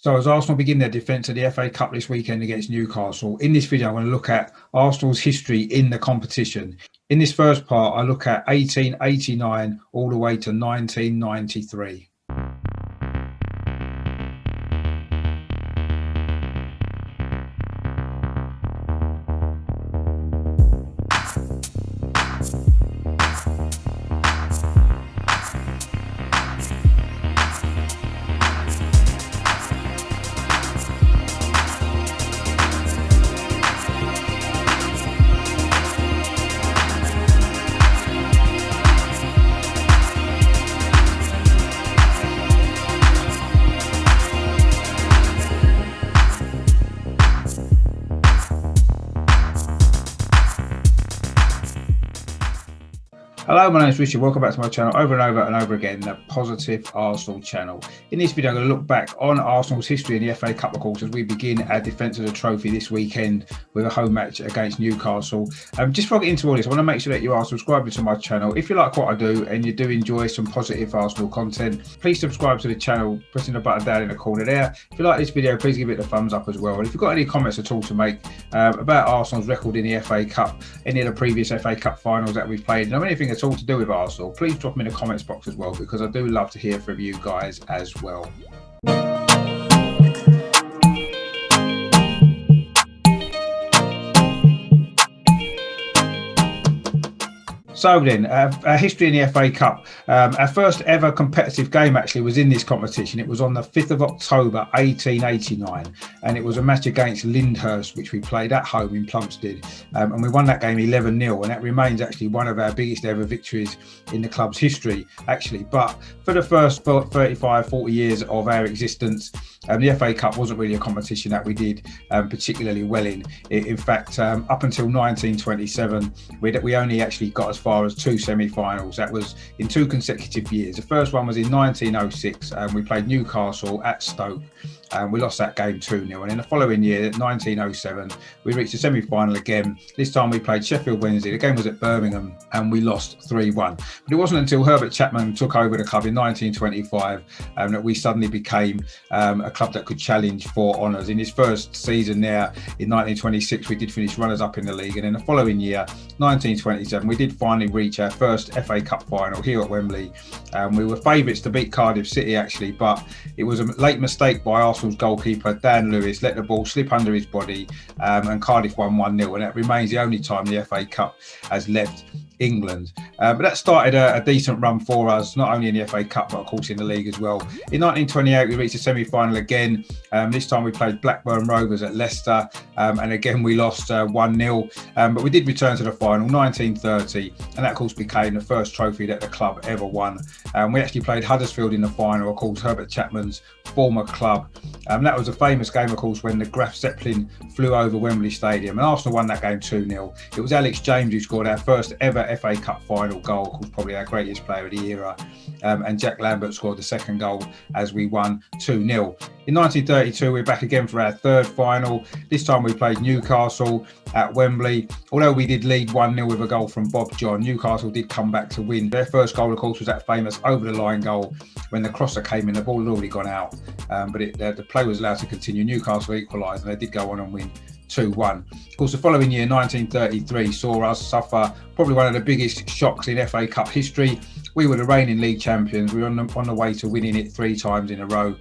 So as Arsenal begin their defence of the FA Cup this weekend against Newcastle, in this video I'm going to look at Arsenal's history in the competition. In this first part, I look at 1889 all the way to 1993. Hello, my name is Richard. Welcome back to my channel over and over again, the Positive Arsenal channel. In this video, I'm going to look back on Arsenal's history in the FA Cup, of course, as we begin our defence of the trophy this weekend with a home match against Newcastle. Just before I get into all this, I want to make sure that you are subscribing to my channel. If you like what I do and you do enjoy some positive Arsenal content, please subscribe to the channel, pressing the button down in the corner there. If you like this video, please give it a thumbs up as well. And if you've got any comments at all to make about Arsenal's record in the FA Cup, any of the previous FA Cup finals that we've played, and anything at all to do with Arsenal, please drop them in the comments box as well, because I do love to hear from you guys as well. So then, our history in the FA Cup. Our first ever competitive game actually was in this competition. It was on the 5th of October 1889, and it was a match against Lyndhurst, which we played at home in Plumstead, and we won that game 11-0, and that remains actually one of our biggest ever victories in the club's history actually. But for the first 35-40 years of our existence, the FA Cup wasn't really a competition that we did particularly well in. In fact, up until 1927, we only actually got as far as two semi-finals. That was in two consecutive years. The first one was in 1906, and we played Newcastle at Stoke. We lost that game 2-0, and in the following year, 1907, we reached the semi-final again. This time we played Sheffield Wednesday. The game was at Birmingham, and we lost 3-1. But it wasn't until Herbert Chapman took over the club in 1925 that we suddenly became a club that could challenge for honours. In his first season there, in 1926, we did finish runners-up in the league, and in the following year, 1927, we did finally reach our first FA Cup final here at Wembley. We were favourites to beat Cardiff City actually, but it was a late mistake by Arsenal's goalkeeper Dan Lewis, let the ball slip under his body, and Cardiff won 1-0, and that remains the only time the FA Cup has left England. But that started a decent run for us, not only in the FA Cup but of course in the league as well. In 1928 we reached the semi-final again. This time we played Blackburn Rovers at Leicester, and again we lost 1-0, but we did return to the final 1930, and that of course became the first trophy that the club ever won. We actually played Huddersfield in the final, of course Herbert Chapman's former club. That was a famous game of course when the Graf Zeppelin flew over Wembley Stadium, and Arsenal won that game 2-0. It was Alex James who scored our first ever FA Cup final goal, of course probably our greatest player of the era, and Jack Lambert scored the second goal as we won 2-0. In 1932 we're back again for our third final. This time we played Newcastle at Wembley. Although we did lead 1-0 with a goal from Bob John, Newcastle did come back to win. Their first goal of course was that famous over the line goal when the crosser came in. The ball had already gone out, but the play was allowed to continue. Newcastle equalised and they did go on and win 2-1. Of course, the following year, 1933, saw us suffer probably one of the biggest shocks in FA Cup history. We were the reigning league champions. We were on the way to winning it 3 times in a row.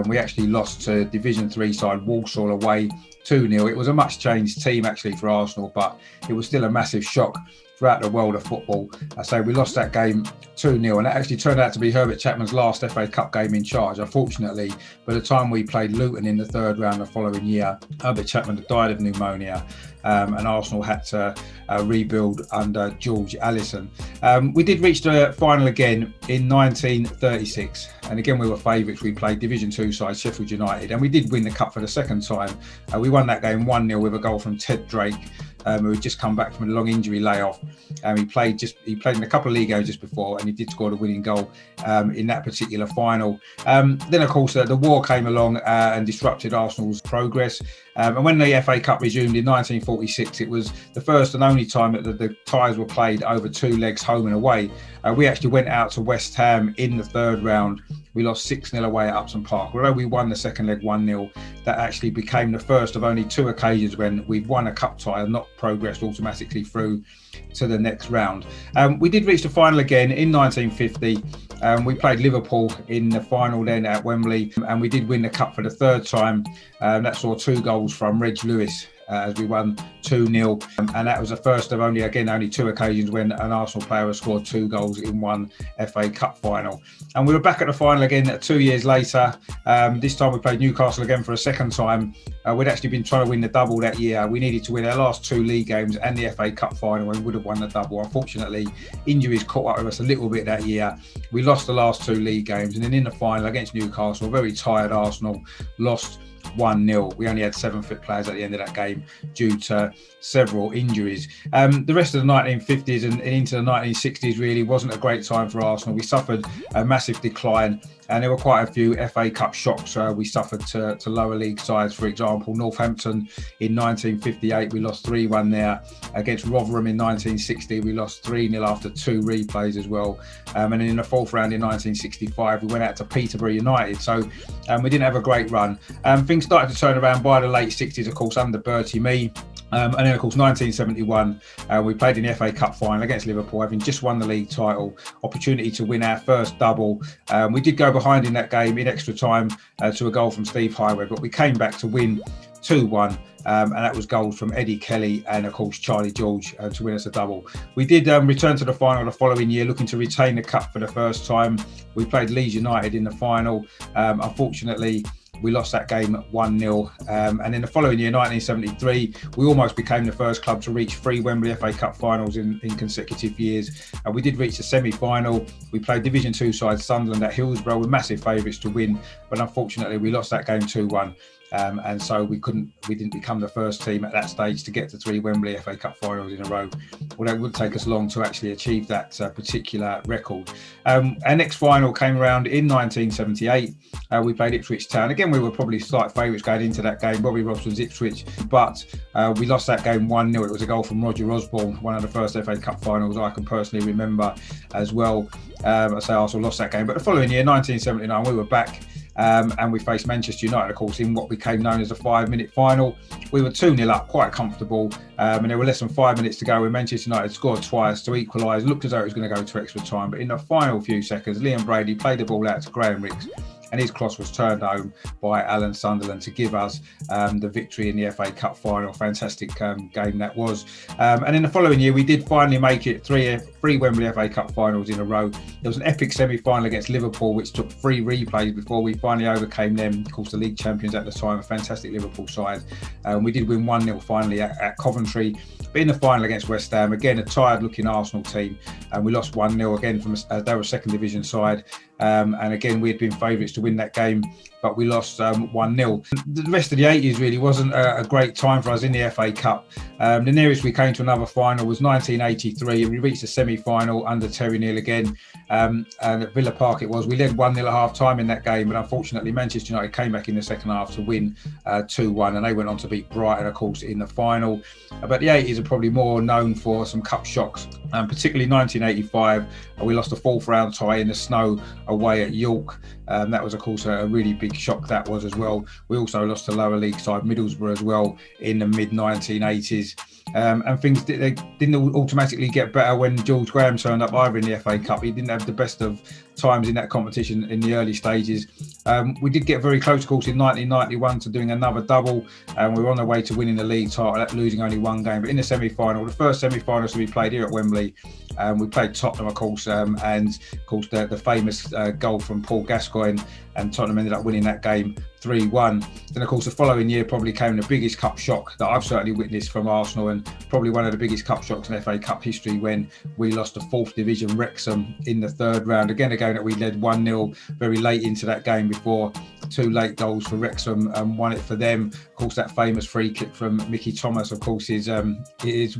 We actually lost to Division 3 side Walsall away 2-0. It was a much changed team actually for Arsenal, but it was still a massive shock throughout the world of football. I say we lost that game 2-0, and that actually turned out to be Herbert Chapman's last FA Cup game in charge. Unfortunately, by the time we played Luton in the third round the following year, Herbert Chapman had died of pneumonia, and Arsenal had to rebuild under George Allison. We did reach the final again in 1936, and again we were favourites. We played Division 2 side Sheffield United, and we did win the cup for the second time. We won that game 1-0 with a goal from Ted Drake. who had just come back from a long injury layoff. He played in a couple of league games just before, and he did score the winning goal in that particular final. Then, of course, the war came along and disrupted Arsenal's progress. And when the FA Cup resumed in 1946, it was the first and only time that the ties were played over 2 legs, home and away. We actually went out to West Ham in the third round. We lost 6-0 away at Upton Park. Although we won the second leg 1-0, that actually became the first of only 2 occasions when we've won a cup tie and not progressed automatically through to the next round. We did reach the final again in 1950. We played Liverpool in the final then at Wembley, and we did win the cup for the third time. That saw 2 goals from Reg Lewis as we won 2-0, and that was the first of only 2 occasions when an Arsenal player has scored 2 goals in one FA Cup final. And we were back at the final again 2 years later. This time we played Newcastle again for a second time. We'd actually been trying to win the double that year. We needed to win our last 2 league games and the FA Cup final, and we would have won the double. Unfortunately, injuries caught up with us a little bit that year. We lost the last 2 league games, and then in the final against Newcastle, very tired Arsenal lost 1-0. We only had 7 fit players at the end of that game due to several injuries. The rest of the 1950s and into the 1960s really wasn't a great time for Arsenal. We suffered a massive decline, and there were quite a few FA Cup shocks we suffered to lower league sides. For example, Northampton in 1958, we lost 3-1 there. Against Rotherham in 1960, we lost 3-0 after 2 replays as well. And then in the 4th round in 1965, we went out to Peterborough United. So we didn't have a great run. Things started to turn around by the late 60s, of course, under Bertie Mee. And then, of course, 1971, we played in the FA Cup final against Liverpool, having just won the league title, opportunity to win our first double. We did go behind in that game in extra time to a goal from Steve Highway, but we came back to win 2-1. And that was goals from Eddie Kelly and, of course, Charlie George to win us a double. We did return to the final the following year, looking to retain the cup for the first time. We played Leeds United in the final. Unfortunately, we lost that game 1-0. And in the following year, 1973, we almost became the first club to reach 3 Wembley FA Cup finals in consecutive years. We did reach the semi-final. We played Division 2 side Sunderland at Hillsborough with massive favourites to win. But unfortunately, we lost that game 2-1. And so we didn't become the first team at that stage to get to 3 Wembley FA Cup finals in a row. Although it would take us long to actually achieve that particular record. Our next final came around in 1978. We played Ipswich Town. Again, we were probably slight favourites going into that game, Bobby Robson's Ipswich, but we lost that game 1-0. It was a goal from Roger Osborne, one of the first FA Cup finals I can personally remember as well. I say Arsenal lost that game, but the following year, 1979, we were back. And we faced Manchester United, of course, in what became known as a 5-minute final. We were 2-0 up, quite comfortable, and there were less than 5 minutes to go when Manchester United scored twice to equalise. Looked as though it was going to go to extra time, but in the final few seconds, Liam Brady played the ball out to Graham Rix, and his cross was turned home by Alan Sunderland to give us the victory in the FA Cup final. Fantastic game that was. And in the following year, we did finally make it three Wembley FA Cup finals in a row. There was an epic semi-final against Liverpool, which took 3 replays before we finally overcame them. Of course, the league champions at the time, a fantastic Liverpool side. We did win 1-0 finally at Coventry. But in the final against West Ham, again, a tired-looking Arsenal team, and we lost 1-0 again from they were a second division side. And again, we had been favourites to win that game, but we lost 1-0. The rest of the 80s really wasn't a great time for us in the FA Cup. The nearest we came to another final was 1983, and we reached the semi-final under Terry Neal again. And at Villa Park it was. We led 1-0 at half-time in that game, but unfortunately Manchester United came back in the second half to win 2-1, and they went on to beat Brighton, of course, in the final. But the 80s are probably more known for some cup shocks, particularly 1985. We lost a 4th round tie in the snow away at York. That was, of course, a really big shock that was as well. We also lost to lower league side Middlesbrough as well in the mid-1980s. And things they didn't automatically get better when George Graham turned up either in the FA Cup. He didn't have the best of times in that competition in the early stages. We did get very close, of course, in 1991 to doing another double, and we were on the way to winning the league title, losing only 1 game. But in the semi-final, the first semi-final to be played here at Wembley, we played Tottenham, of course, and of course the famous goal from Paul Gascoigne, and Tottenham ended up winning that game 3-1. Then, of course, the following year probably came the biggest cup shock that I've certainly witnessed from Arsenal, and probably one of the biggest cup shocks in FA Cup history, when we lost to 4th Division Wrexham in the 3rd round. Again, that we led 1-0 very late into that game before 2 late goals for Wrexham and won it for them. Of course, that famous free kick from Mickey Thomas, of course, is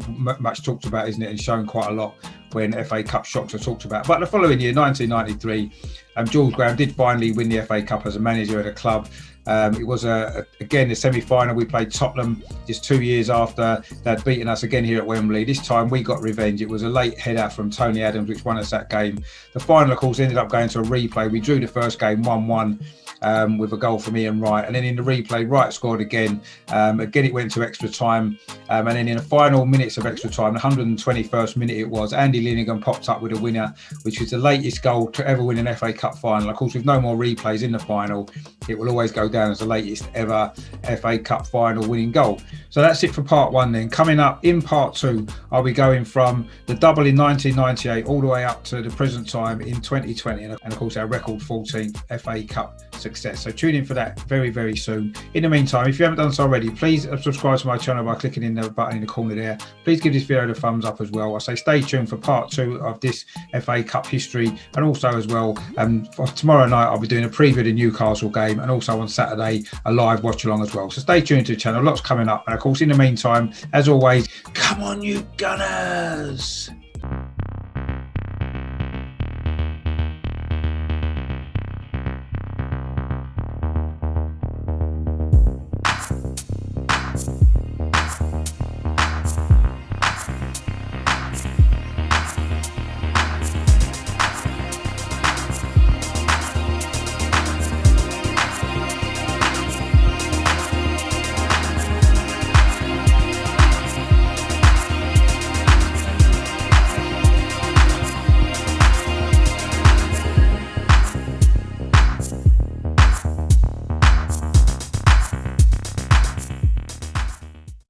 much talked about, isn't it, and shown quite a lot when FA Cup shocks are talked about. But the following year, 1993, Jules Graham did finally win the FA Cup as a manager at a club. It was again the semi-final. We played Tottenham just 2 years after they'd beaten us again here at Wembley. This time we got revenge. It was a late header from Tony Adams which won us that game. The final, of course, ended up going to a replay. We drew the first game 1-1. With a goal from Ian Wright, and then in the replay, Wright scored again. Again, it went to extra time, and then in the final minutes of extra time, the 121st minute it was, Andy Linnigan popped up with a winner, which was the latest goal to ever win an FA Cup final. Of course, with no more replays in the final, it will always go down as the latest ever FA Cup final winning goal. So that's it for part 1 then. Coming up in part 2, I'll be going from the double in 1998 all the way up to the present time in 2020, and of course our record 14th FA Cup success. So tune in for that very, very soon. In the meantime, if you haven't done so already, please subscribe to my channel by clicking in the button in the corner there. Please give this video the thumbs up as well. I say stay tuned for part 2 of this FA Cup history, and also as well for tomorrow night I'll be doing a preview of the Newcastle game, and also on Saturday a live watch along as well. So stay tuned to the channel, lots coming up, and of course in the meantime, as always, come on you Gunners!